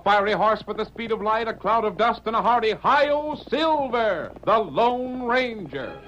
fiery horse with the speed of light, a cloud of dust, and a hearty Hi-Yo Silver, the Lone Ranger.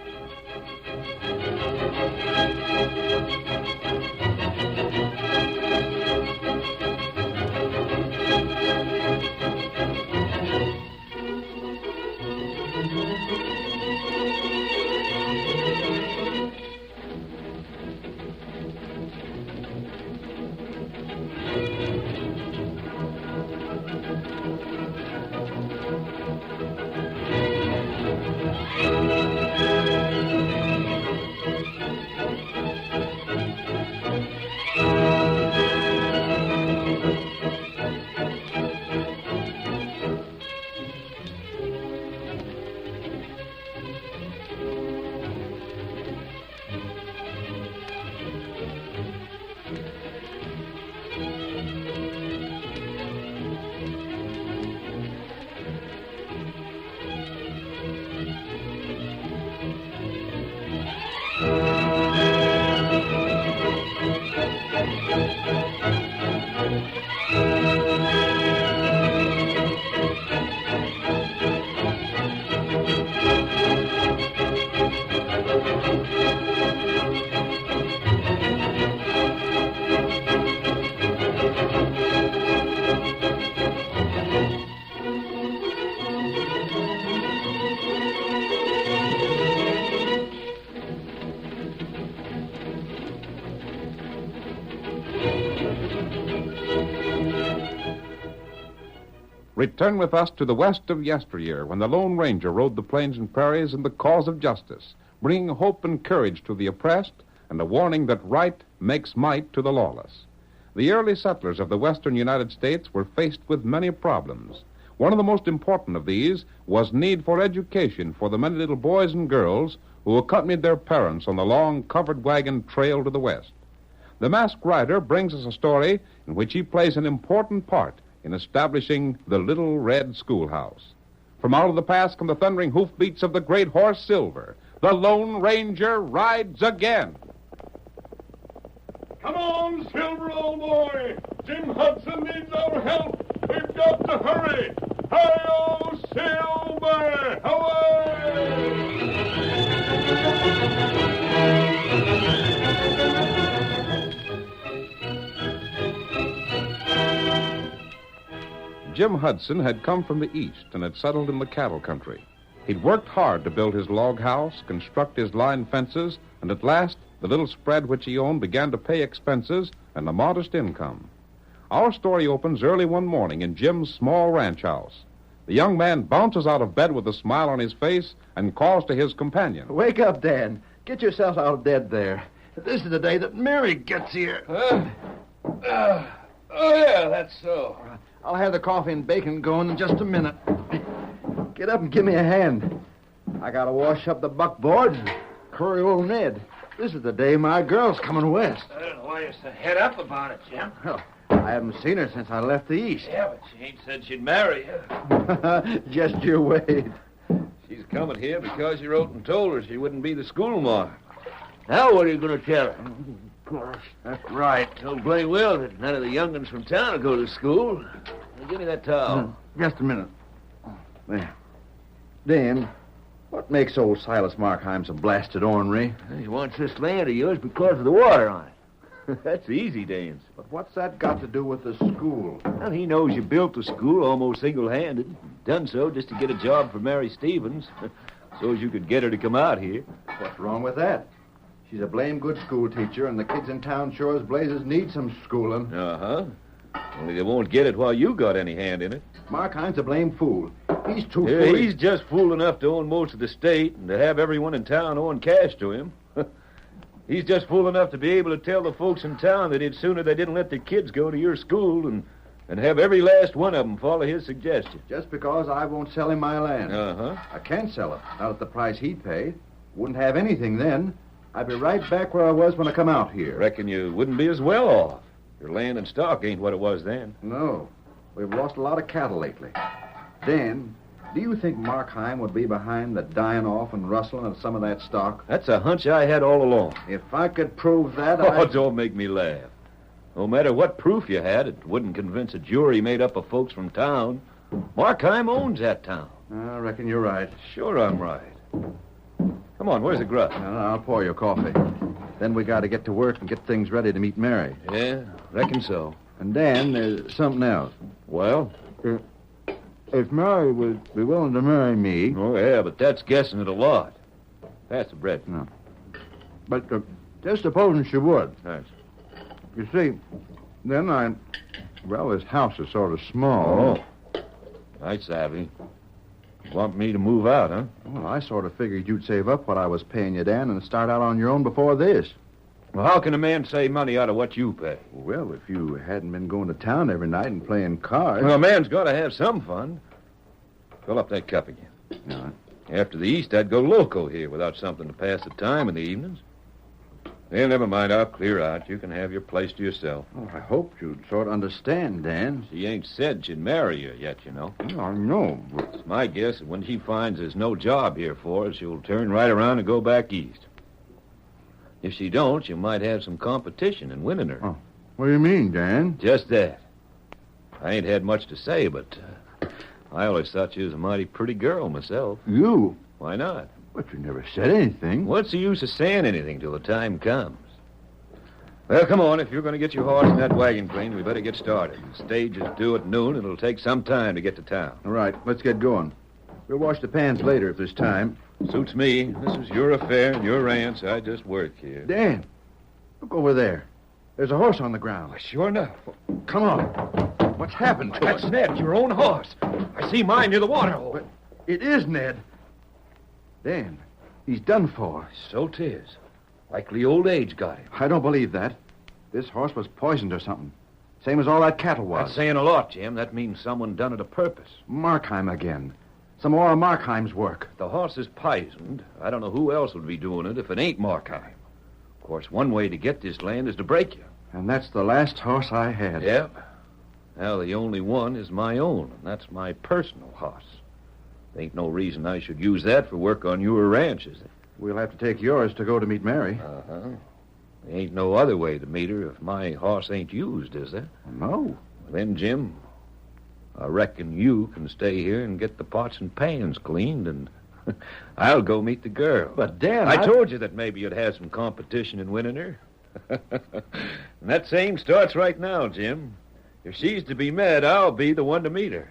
Return with us to the west of yesteryear, when the Lone Ranger rode the plains and prairies in the cause of justice, bringing hope and courage to the oppressed and a warning that right makes might to the lawless. The early settlers of the western United States were faced with many problems. One of the most important of these was need for education for the many little boys and girls who accompanied their parents on the long covered wagon trail to the west. The Masked Rider brings us a story in which he plays an important part in establishing the Little Red Schoolhouse. From out of the past come the thundering hoofbeats of the great horse Silver. The Lone Ranger rides again. Come on, Silver, old boy. Jim Hudson needs our help. We've got to hurry. Hi-yo, Silver! Away! Jim Hudson had come from the east and had settled in the cattle country. He'd worked hard to build his log house, construct his line fences, and at last the little spread which he owned began to pay expenses and a modest income. Our story opens early one morning in Jim's small ranch house. The young man bounces out of bed with a smile on his face and calls to his companion. Wake up, Dan. Get yourself out of bed there. This is the day that Mary gets here. Oh, yeah, that's so. I'll have the coffee and bacon going in just a minute. Get up and give me a hand. I gotta wash up the buckboard and curry old Ned. This is the day my girl's coming west. I don't know why you're so head up about it, Jim. Well, I haven't seen her since I left the east. Yeah, but she ain't said she'd marry you. Just you wait. She's coming here because you wrote and told her she wouldn't be the schoolmarm. Now what are you going to tell her? Gosh, that's right. Told blame well that none of the young'uns from town will go to school. Now, give me that towel. Just a minute. There. Dan, what makes old Silas Markheim so blasted ornery? He wants this land of yours because of the water on it. That's easy, Danes. But what's that got to do with the school? Well, he knows you built the school almost single-handed. Done so just to get a job for Mary Stevens, so as you could get her to come out here. What's wrong with that? She's a blame good school teacher, and the kids in town sure as blazes need some schooling. Uh-huh. Only they won't get it while you got any hand in it. Markheim's a blame fool. He's too foolish. He's just fool enough to own most of the state and to have everyone in town owing cash to him. He's just fool enough to be able to tell the folks in town that it's sooner they didn't let their kids go to your school and have every last one of them follow his suggestion. Just because I won't sell him my land. Uh-huh. I can't sell it, not at the price he'd pay. Wouldn't have anything then. I'd be right back where I was when I come out here. Reckon you wouldn't be as well off. Your land and stock ain't what it was then. No. We've lost a lot of cattle lately. Dan, do you think Markheim would be behind the dying off and rustling of some of that stock? That's a hunch I had all along. If I could prove that, Oh, don't make me laugh. No matter what proof you had, it wouldn't convince a jury made up of folks from town. Markheim owns that town. I reckon you're right. Sure I'm right. Come on, where's the grub? I'll pour you coffee. Then we got to get to work and get things ready to meet Mary. Yeah, reckon so. And Dan, there's something else. Well? If Mary would be willing to marry me... Oh, yeah, but that's guessing it a lot. Pass the bread. No. But just supposing she would. Thanks. You see, then well, this house is sort of small. Oh. I savvy. Want me to move out, huh? Well, I sort of figured you'd save up what I was paying you, Dan, and start out on your own before this. Well, how can a man save money out of what you pay? Well, if you hadn't been going to town every night and playing cards... Well, a man's got to have some fun. Fill up that cup again. No. After the East, I'd go loco here without something to pass the time in the evenings. Well, never mind. I'll clear out. You can have your place to yourself. Oh, I hoped you'd sort of understand, Dan. She ain't said she'd marry you yet, you know. Oh, I know, but... It's my guess that when she finds there's no job here for her, she'll turn right around and go back East. If she don't, you might have some competition in winning her. Oh, what do you mean, Dan? Just that. I ain't had much to say, but I always thought she was a mighty pretty girl myself. You? Why not? But you never said anything. What's the use of saying anything till the time comes? Well, come on. If you're going to get your horse and that wagon cleaned, we better get started. The stage is due at noon, and it'll take some time to get to town. All right, let's get going. We'll wash the pans later if there's time. Suits me. This is your affair and your ranch. I just work here. Dan, look over there. There's a horse on the ground. Sure enough. Come on. What's happened to That's us? Ned, your own horse. I see mine near the water hole. But it is Ned. Dan, he's done for. So 'tis. Likely old age got him. I don't believe that. This horse was poisoned or something. Same as all that cattle was. That's saying a lot, Jim. That means someone done it a purpose. Markheim again. Some more of Markheim's work. The horse is poisoned. I don't know who else would be doing it if it ain't Markheim. Of course, one way to get this land is to break you. And that's the last horse I had. Yep. Now, the only one is my own, and that's my personal horse. There ain't no reason I should use that for work on your ranch, is there? We'll have to take yours to go to meet Mary. Uh-huh. There ain't no other way to meet her if my horse ain't used, is there? No. Then, Jim, I reckon you can stay here and get the pots and pans cleaned, and I'll go meet the girl. But, Dan, I told you that maybe you'd have some competition in winning her. And that same starts right now, Jim. If she's to be met, I'll be the one to meet her.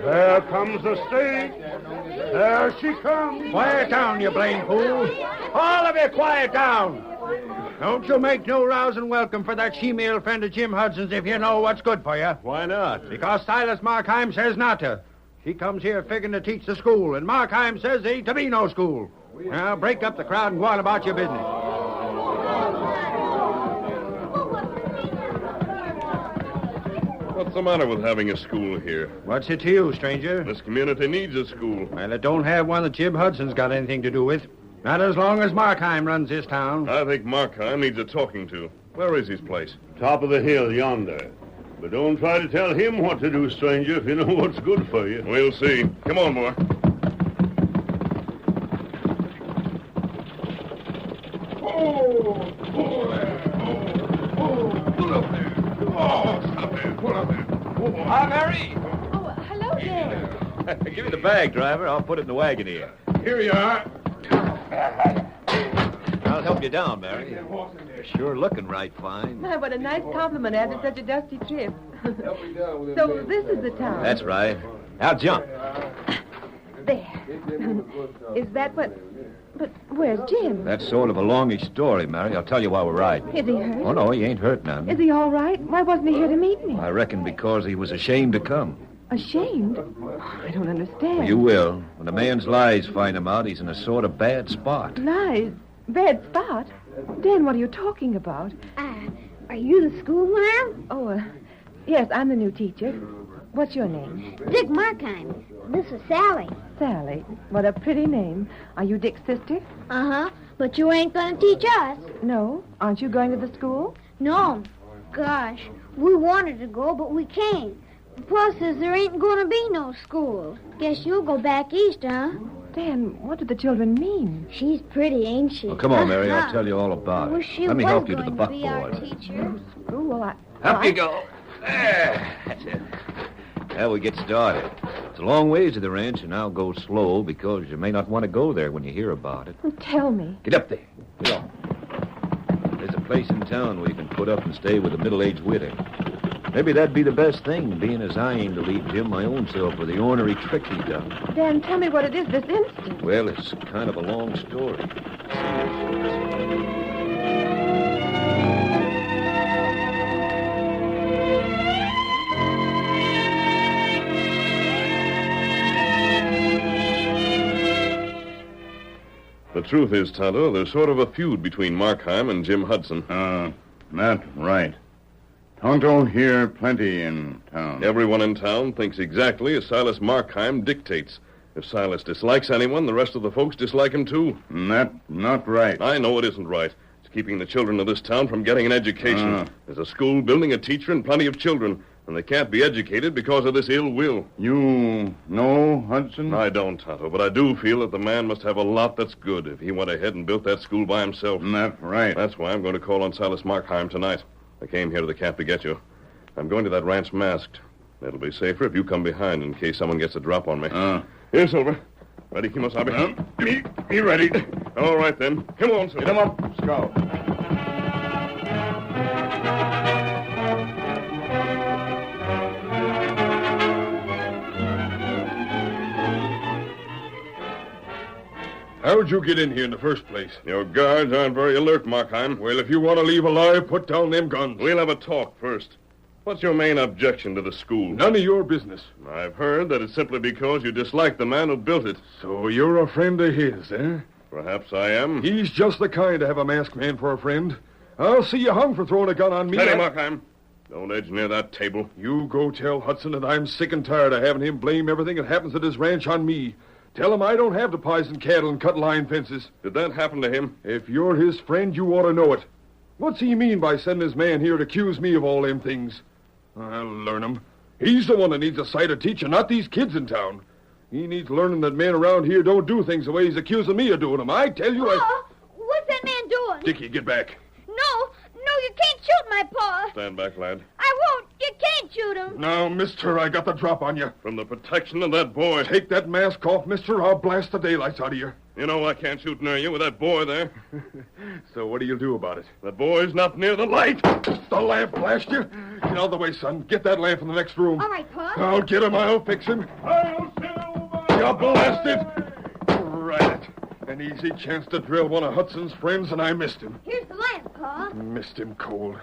There comes the stage. There she comes. Quiet down, you blame fool. All of you, quiet down. Don't you make no rousing welcome for that she-male friend of Jim Hudson's if you know what's good for you. Why not? Because Silas Markheim says not to. She comes here figuring to teach the school, and Markheim says there ain't to be no school. Now, break up the crowd and go on about your business. What's the matter with having a school here? What's it to you, stranger? This community needs a school. Well, it don't have one that Jim Hudson's got anything to do with. Not as long as Markheim runs this town. I think Markheim needs a talking to. Where is his place? Top of the hill yonder. But don't try to tell him what to do, stranger, if you know what's good for you. We'll see. Come on, boy. Oh, boy. Oh, pull up there. Oh, stop there. Pull up there. Oh, Hi, Mary. Oh, hello there. Give me the bag, driver. I'll put it in the wagon here. here you are. I'll help you down, Mary. You're sure looking right fine. My, what a nice compliment after such a dusty trip. So this is the town. That's right. Now jump. There. Is that what... But where's Jim? That's sort of a longish story, Mary. I'll tell you while we're riding. Is he hurt? Oh, no, he ain't hurt none. Is he all right? Why wasn't he here to meet me? I reckon because he was ashamed to come. Ashamed? I don't understand. You will. When a man's lies find him out, he's in a sort of bad spot. Lies? Bad spot? Dan, what are you talking about? Are you the schoolmarm? Oh, yes, I'm the new teacher. What's your name? Dick Markheim. This is Sally. Sally. What a pretty name. Are you Dick's sister? Uh-huh. But you ain't going to teach us. No. Aren't you going to the school? No. Gosh, we wanted to go, but we can't. Pa says there ain't going to be no school. Guess you'll go back east, huh? Dan, what do the children mean? She's pretty, ain't she? Well, come on, Mary. I'll tell you all about Well, it. she Let me was help you to going the be our buckboard. teacher. School? Up you go. There. That's it. Now we get started. It's a long ways to the ranch, and I'll go slow because you may not want to go there when you hear about it. Well, tell me. Get up there. Get on. There's a place in town where you can put up and stay with a middle-aged widow. Maybe that'd be the best thing, being as I aim to leave Jim my own self with the ornery trick he done. Dan, tell me what it is this instant. Well, it's kind of a long story. The truth is, Tonto, there's sort of a feud between Markheim and Jim Hudson. That's right. Tonto here plenty in town. Everyone in town thinks exactly as Silas Markheim dictates. If Silas dislikes anyone, the rest of the folks dislike him, too. That's not right. I know it isn't right. It's keeping the children of this town from getting an education. There's a school, building, a teacher, and plenty of children. And they can't be educated because of this ill will. You know Hudson? I don't, Tonto, but I do feel that the man must have a lot that's good if he went ahead and built that school by himself. That's right. That's why I'm going to call on Silas Markheim tonight. I came here to the camp to get you. I'm going to that ranch masked. It'll be safer if you come behind in case someone gets a drop on me. Here, Silver. Ready, Kimosabe? Be ready. All right, then. Come on, Silver. Get him up, Scout. How'd you get in here in the first place? Your guards aren't very alert, Markheim. Well, if you want to leave alive, put down them guns. We'll have a talk first. What's your main objection to the school? None of your business. I've heard that it's simply because you dislike the man who built it. So you're a friend of his, eh? Perhaps I am. He's just the kind to have a masked man for a friend. I'll see you hung for throwing a gun on me. Steady, Markheim. Don't edge near that table. You go tell Hudson that I'm sick and tired of having him blame everything that happens at his ranch on me. Tell him I don't have to poison cattle and cut line fences. Did that happen to him? If you're his friend, you ought to know it. What's he mean by sending his man here to accuse me of all them things? I'll learn him. He's the one that needs a sight of teaching, not these kids in town. He needs learning that men around here don't do things the way he's accusing me of doing them. I tell you, What's that man doing? Dickie, get back. No, you can't shoot my pa. Stand back, lad. I won't. You can't shoot him. Now, mister, I got the drop on you. From the protection of that boy. Take that mask off, mister. I'll blast the daylights out of you. You know I can't shoot near you with that boy there. So what do you do about it? That boy's not near the light. The lamp blast you? Get out of the way, son. Get that lamp in the next room. All right, Pa. I'll get him. I'll fix him. I'll Silver! You blasted! Right. An easy chance to drill one of Hudson's friends, and I missed him. Here's the lamp, Pa. Missed him cold.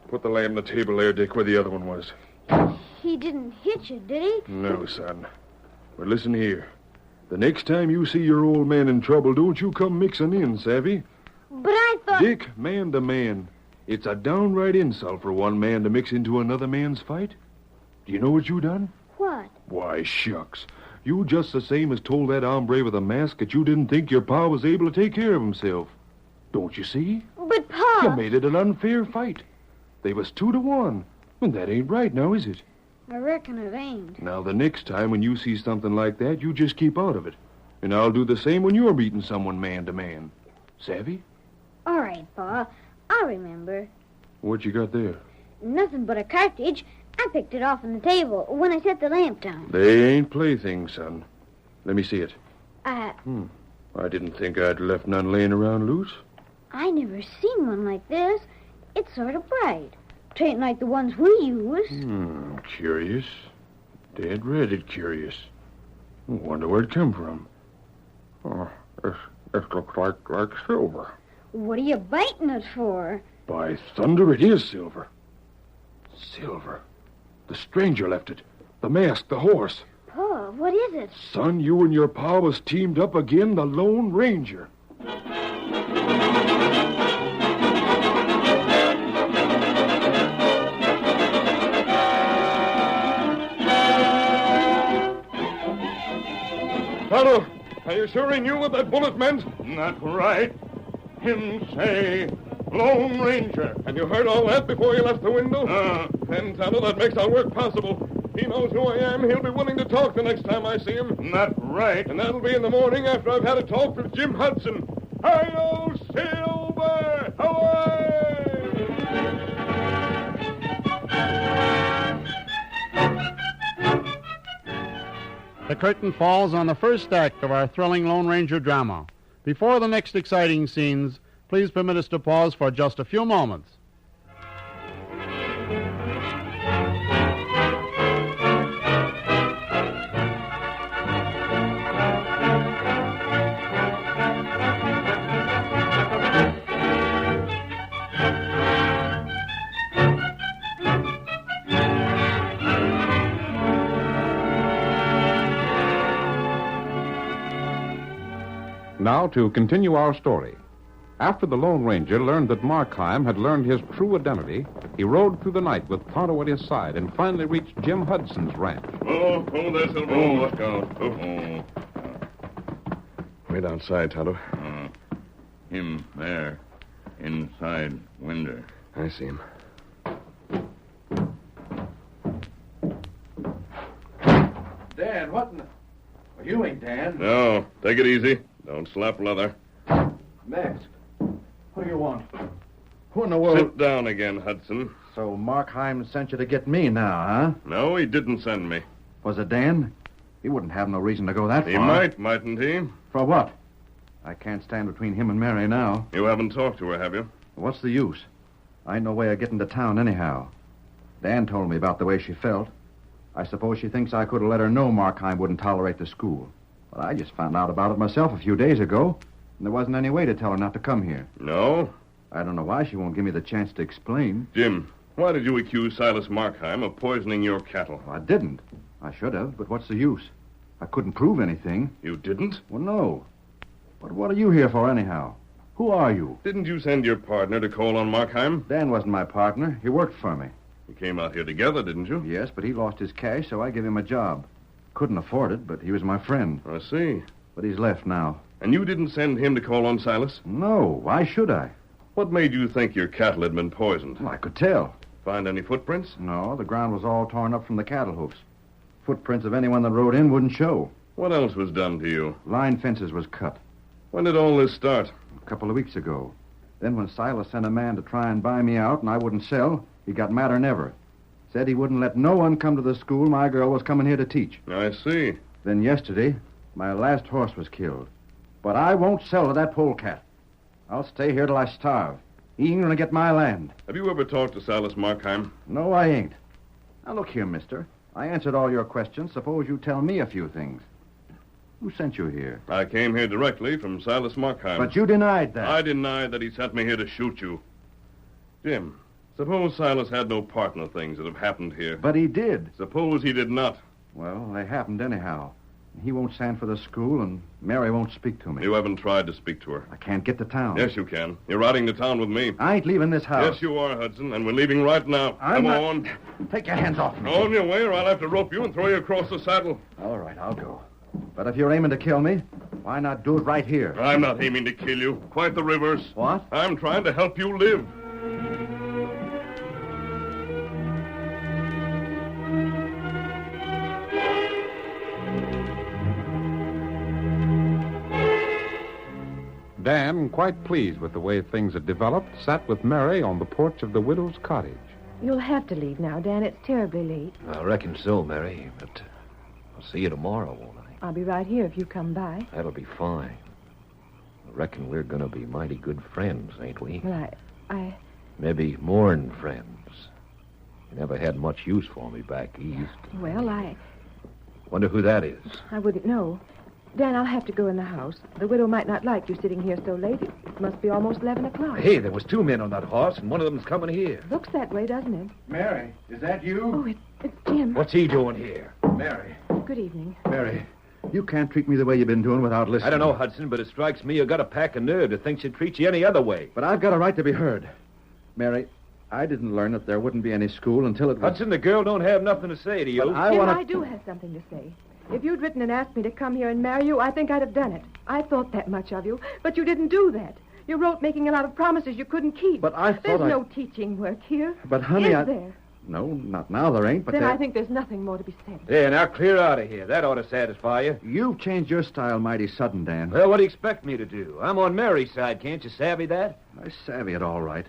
Put the lamp on the table there, Dick, where the other one was. He didn't hit you, did he? No, son. But listen here. The next time you see your old man in trouble, don't you come mixing in, savvy? But I thought... Dick, man to man. It's a downright insult for one man to mix into another man's fight. Do you know what you done? What? Why, shucks. You just the same as told that hombre with a mask that you didn't think your pa was able to take care of himself. Don't you see? But, Pa... You made it an unfair fight. They was 2-1. And that ain't right now, is it? I reckon it ain't. Now, the next time when you see something like that, you just keep out of it. And I'll do the same when you're meeting someone man to man. Savvy? All right, Pa. I'll remember. What you got there? Nothing but a cartridge. I picked it off on the table when I set the lamp down. They ain't playthings, son. Let me see it. I didn't think I'd left none laying around loose. I never seen one like this. It's sort of bright. 'Tain't like the ones we use. Curious. Dead-redded curious. Wonder where it come from. Oh, it looks like silver. What are you biting it for? By thunder, it is silver. Silver. The stranger left it. The mask, the horse. Pa, what is it? Son, you and your pa was teamed up again, the Lone Ranger. Tonto, are you sure he knew what that bullet meant? Not right. Him say, Lone Ranger. And you heard all that before you left the window? And, Tonto, that makes our work possible. He knows who I am. He'll be willing to talk the next time I see him. That's right. And that'll be in the morning after I've had a talk with Jim Hudson. Hi-yo, Silver! Away! The curtain falls on the first act of our thrilling Lone Ranger drama. Before the next exciting scenes, please permit us to pause for just a few moments. Now to continue our story. After the Lone Ranger learned that Markheim had learned his true identity, he rode through the night with Tonto at his side and finally reached Jim Hudson's ranch. Oh, there, Silver. Look out. Wait outside, Tonto. Him there, inside window. I see him. Dan, what in the... Well, you ain't Dan. No, take it easy. Don't slap leather. Mask. What do you want? Who in the world... Sit down again, Hudson. So Markheim sent you to get me now, huh? No, he didn't send me. Was it Dan? He wouldn't have no reason to go that far. He might, mightn't he? For what? I can't stand between him and Mary now. You haven't talked to her, have you? What's the use? I ain't no way of getting to town anyhow. Dan told me about the way she felt. I suppose she thinks I could have let her know Markheim wouldn't tolerate the school. But I just found out about it myself a few days ago, and there wasn't any way to tell her not to come here. No? I don't know why she won't give me the chance to explain. Jim, why did you accuse Silas Markheim of poisoning your cattle? I didn't. I should have, but what's the use? I couldn't prove anything. You didn't? Well, no. But what are you here for, anyhow? Who are you? Didn't you send your partner to call on Markheim? Dan wasn't my partner. He worked for me. You came out here together, didn't you? Yes, but he lost his cash, so I gave him a job. Couldn't afford it, but he was my friend. I see. But he's left now. And you didn't send him to call on Silas? No, why should I? What made you think your cattle had been poisoned? Well, I could tell. Find any footprints? No, the ground was all torn up from the cattle hoofs. Footprints of anyone that rode in wouldn't show. What else was done to you? Line fences was cut. When did all this start? A couple of weeks ago. Then when Silas sent a man to try and buy me out and I wouldn't sell, he got madder than ever. Said he wouldn't let no one come to the school my girl was coming here to teach. I see. Then yesterday, my last horse was killed. But I won't sell to that polecat. I'll stay here till I starve. He ain't gonna get my land. Have you ever talked to Silas Markheim? No, I ain't. Now, look here, mister. I answered all your questions. Suppose you tell me a few things. Who sent you here? I came here directly from Silas Markheim. But you denied that. I denied that he sent me here to shoot you. Jim, suppose Silas had no part in the things that have happened here. But he did. Suppose he did not. Well, they happened anyhow. He won't stand for the school, and Mary won't speak to me. You haven't tried to speak to her. I can't get to town. Yes, you can. You're riding to town with me. I ain't leaving this house. Yes, you are, Hudson, and we're leaving right now. Come on. Take your hands off me. On your way, or I'll have to rope you and throw you across the saddle. All right, I'll go. But if you're aiming to kill me, why not do it right here? I'm not aiming to kill you. Quite the reverse. What? I'm trying to help you live. Dan, quite pleased with the way things had developed, sat with Mary on the porch of the widow's cottage. You'll have to leave now, Dan. It's terribly late. I reckon so, Mary, but I'll see you tomorrow, won't I? I'll be right here if you come by. That'll be fine. I reckon we're going to be mighty good friends, ain't we? Well, I... Maybe more'n friends. You never had much use for me back east. Well, I Wonder who that is. wouldn't know. Dan, I'll have to go in the house. The widow might not like you sitting here so late. It must be almost 11 o'clock. Hey, there was 2 men on that horse, and one of them's coming here. Looks that way, doesn't it? Mary, is that you? Oh, it's Jim. What's he doing here? Mary. Good evening. Mary, you can't treat me the way you've been doing without listening. I don't know, Hudson, but it strikes me you got a pack of nerve to think she'd treat you any other way. But I've got a right to be heard. Mary, I didn't learn that there wouldn't be any school until it was... Hudson, the girl don't have nothing to say to you. But I Jim, want I do have something to say. If you'd written and asked me to come here and marry you, I think I'd have done it. I thought that much of you, but you didn't do that. You wrote making a lot of promises you couldn't keep. But I thought There's no teaching work here. But, honey, Is there? No, not now there ain't, but Then there... I think there's nothing more to be said. There, now clear out of here. That ought to satisfy you. You've changed your style mighty sudden, Dan. Well, what do you expect me to do? I'm on Mary's side. Can't you savvy that? I savvy it all right.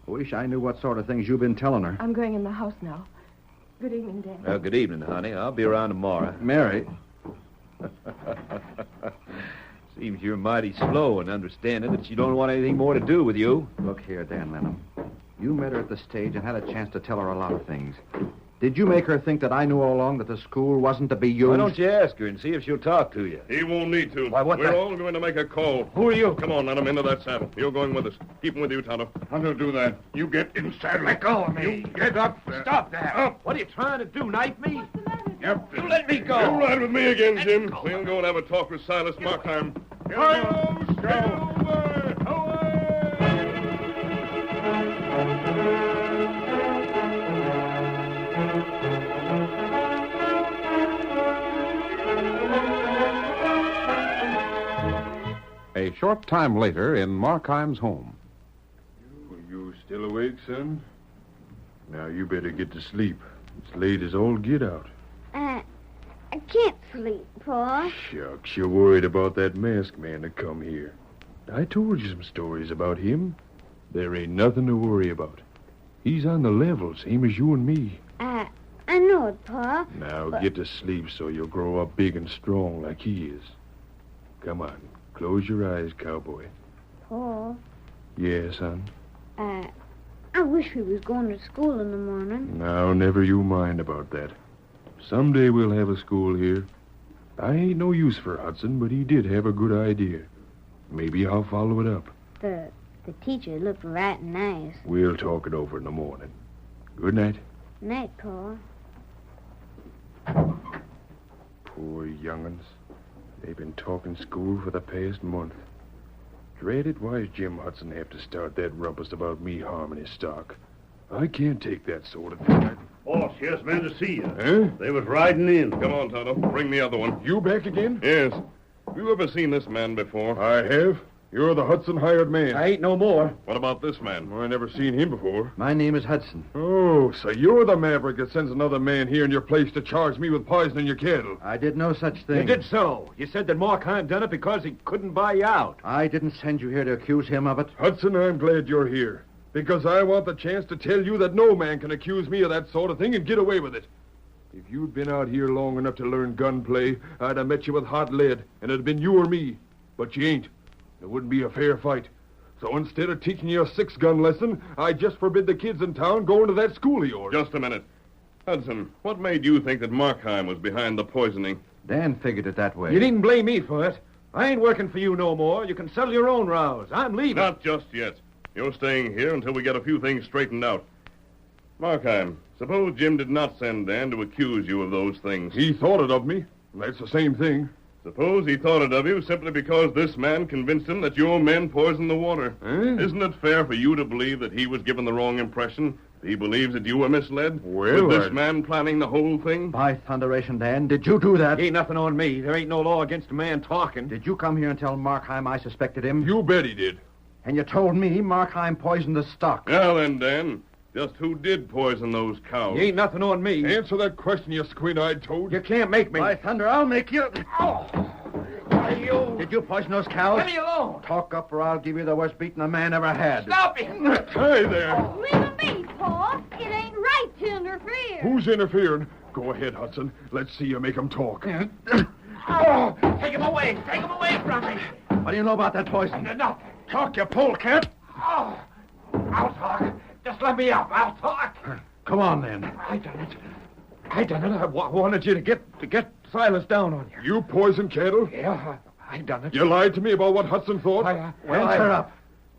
I wish I knew what sort of things you've been telling her. I'm going in the house now. Good evening, Dan. Well, good evening, honey. I'll be around tomorrow. Mary, Seems you're mighty slow in understanding that she don't want anything more to do with you. look here, Dan Lenham. You met her at the stage and had a chance to tell her a lot of things. Did you make her think that I knew all along that the school wasn't to be used? Why don't you ask her and see if she'll talk to you? He won't need to. Why, what We're the- all going to make a call. Who are you? Come on, let him into that saddle. You're going with us. Keep him with you, Tonto. I'm going to do that. You get in saddle. Let go of me. You get up. Stop that. Up. What are you trying to do, knife me? Yep. You let me go. You ride with me again, Jim. We'll go and have a talk with Silas Markheim. A short time later, in Markheim's home. You still awake, son? Now you better get to sleep. It's late as all get out. I can't sleep, Pa. Shucks, you're worried about that masked man that come here. I told you some stories about him. There ain't nothing to worry about. He's on the level, same as you and me. I know it, Pa. Now get to sleep so you'll grow up big and strong like he is. Come on, close your eyes, cowboy. Pa, Yeah, son? I wish we was going to school in the morning. Now, never you mind about that. Someday we'll have a school here. I ain't no use for Hudson, but he did have a good idea. Maybe I'll follow it up. The teacher looked right nice. We'll talk it over in the morning. Good night. Night, Pa. Poor young'uns. They've been talking school for the past month. Drat it, why's Jim Hudson have to start that rumpus about me harming his stock? I can't take that sort of thing. Boss, yes, man, to see you. Huh? They was riding in. Come on, Tonto. Bring the other one. You back again? Yes. Have you ever seen this man before? I have. You're the Hudson hired man. I ain't no more. What about this man? I never seen him before. My name is Hudson. Oh, so you're the maverick that sends another man here in your place to charge me with poisoning your cattle. I did no such thing. You did so. You said that Markheim done it because he couldn't buy you out. I didn't send you here to accuse him of it. Hudson, I'm glad you're here. Because I want the chance to tell you that no man can accuse me of that sort of thing and get away with it. If you'd been out here long enough to learn gunplay, I'd have met you with hot lead, and it'd been you or me. But you ain't. It wouldn't be a fair fight. So instead of teaching you a 6-gun lesson, I just forbid the kids in town going to that school of yours. Just a minute. Hudson, what made you think that Markheim was behind the poisoning? Dan figured it that way. You needn't blame me for it. I ain't working for you no more. You can settle your own rows. I'm leaving. Not just yet. You're staying here until we get a few things straightened out. Markheim, suppose Jim did not send Dan to accuse you of those things. He thought it of me. That's the same thing. Suppose he thought it of you simply because this man convinced him that your men poisoned the water. Eh? Isn't it fair for you to believe that he was given the wrong impression? He believes that you were misled? Well, With this I- man planning the whole thing? By thunderation, Dan, did you do that? Ain't nothing on me. There ain't no law against a man talking. Did you come here and tell Markheim I suspected him? You bet he did. And you told me Markheim poisoned the stock. Now then, Dan, just who did poison those cows? Ain't nothing on me. Answer that question, you squint-eyed toad. You can't make me. By thunder, I'll make you. You. Did you poison those cows? Let me alone. Talk up or I'll give you the worst beating a man ever had. Stop him. Hey there. Leave me, Pa. It ain't right to interfere. Who's interfering? Go ahead, Hudson. Let's see you make him talk. Oh, take him away. Take him away from me. What do you know about that poison? Enough. Talk, you polecat. Oh, I'll talk. Just let me up. I'll talk. Come on, then. I done it. I wanted you to get Silas down on you. You poison cattle? Yeah, I done it. You lied to me about what Hudson thought? Answer up.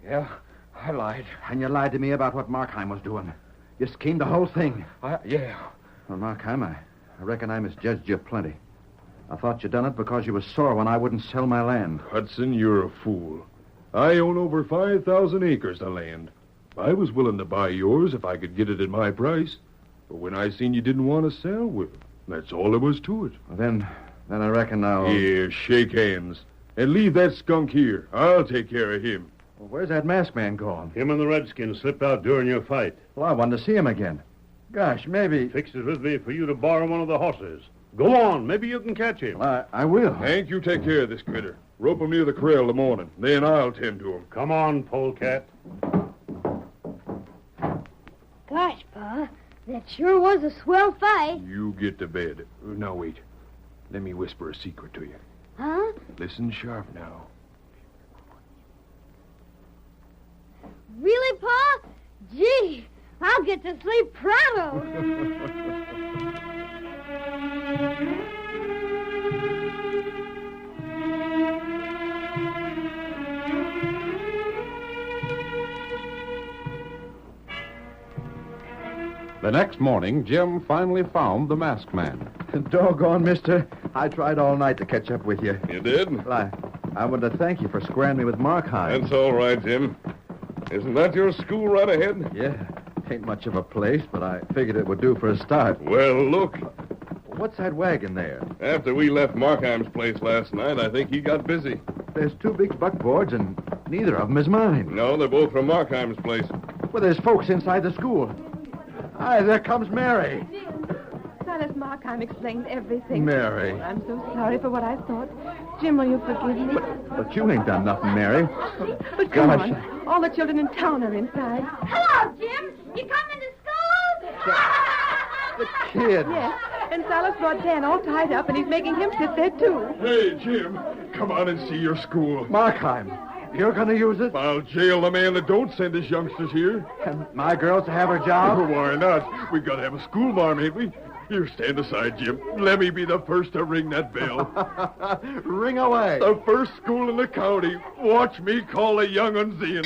Yeah, I lied. And you lied to me about what Markheim was doing. You schemed the whole thing. Yeah. Well, Markheim, I reckon I misjudged you plenty. I thought you done it because you was sore when I wouldn't sell my land. Hudson, you're a fool. I own over 5,000 acres of land. I was willing to buy yours if I could get it at my price. But when I seen you didn't want to sell, well, that's all there was to it. Well, then I reckon I'll... Here, shake hands. And leave that skunk here. I'll take care of him. Well, where's that masked man gone? Him and the redskin slipped out during your fight. Well, I wanted to see him again. Gosh, maybe... Fixed it with me for you to borrow one of the horses. Go on. Maybe you can catch him. Well, I will. Hank, you take care of this critter. Rope him near the corral in the morning. Then I'll tend to him. Come on, polecat. Gosh, Pa, that sure was a swell fight. You get to bed. Now, wait. Let me whisper a secret to you. Huh? Listen sharp now. Really, Pa? Gee, I'll get to sleep pronto. The next morning, Jim finally found the masked man. Doggone, mister. I tried all night to catch up with you. You did? Well, I wanted to thank you for squaring me with Markheim. That's all right, Jim. Isn't that your school right ahead? Yeah. Ain't much of a place, but I figured it would do for a start. Well, look. What's that wagon there? After we left Markheim's place last night, I think he got busy. There's 2 big buckboards, and neither of them is mine. No, they're both from Markheim's place. Well, there's folks inside the school. Hi, there comes Mary. Silas Markheim explained everything. Mary. Oh, I'm so sorry for what I thought. Jim, will you forgive me? But you ain't done nothing, Mary. But come Gosh. on. All the children in town are inside. Hello, Jim. You coming to school? The kid. Yes. And Silas brought Dan all tied up, and he's making him sit there, too. Hey, Jim. Come on and see your school. Markheim, you're going to use it? I'll jail the man that don't send his youngsters here. And my girls to have her job? Why not? We got to have a school marm, ain't we? Here, stand aside, Jim. Let me be the first to ring that bell. Ring away. The first school in the county. Watch me call the young uns in.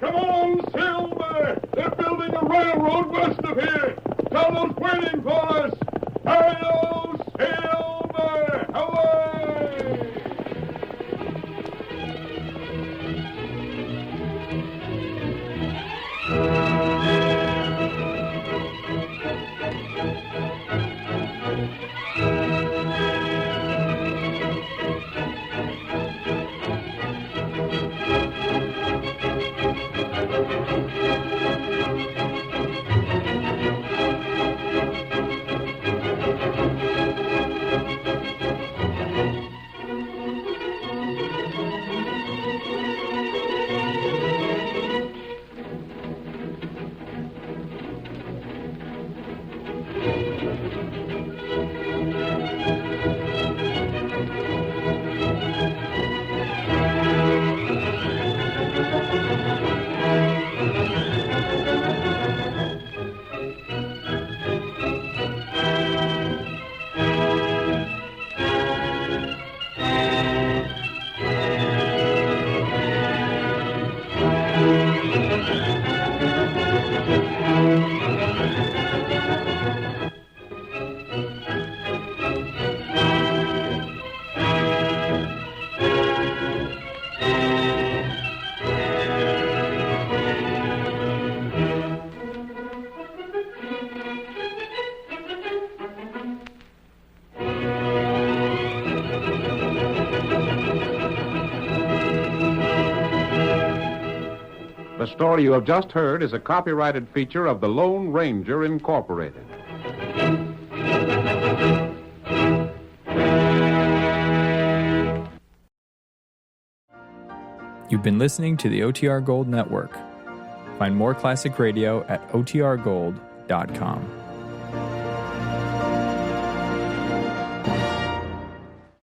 Come on, Silver! They're building a railroad west of here. Tell those waiting for us. Hi-yo, Silver! Away! The story you have just heard is a copyrighted feature of the Lone Ranger Incorporated. You've been listening to the OTR Gold Network. Find more classic radio at otrgold.com.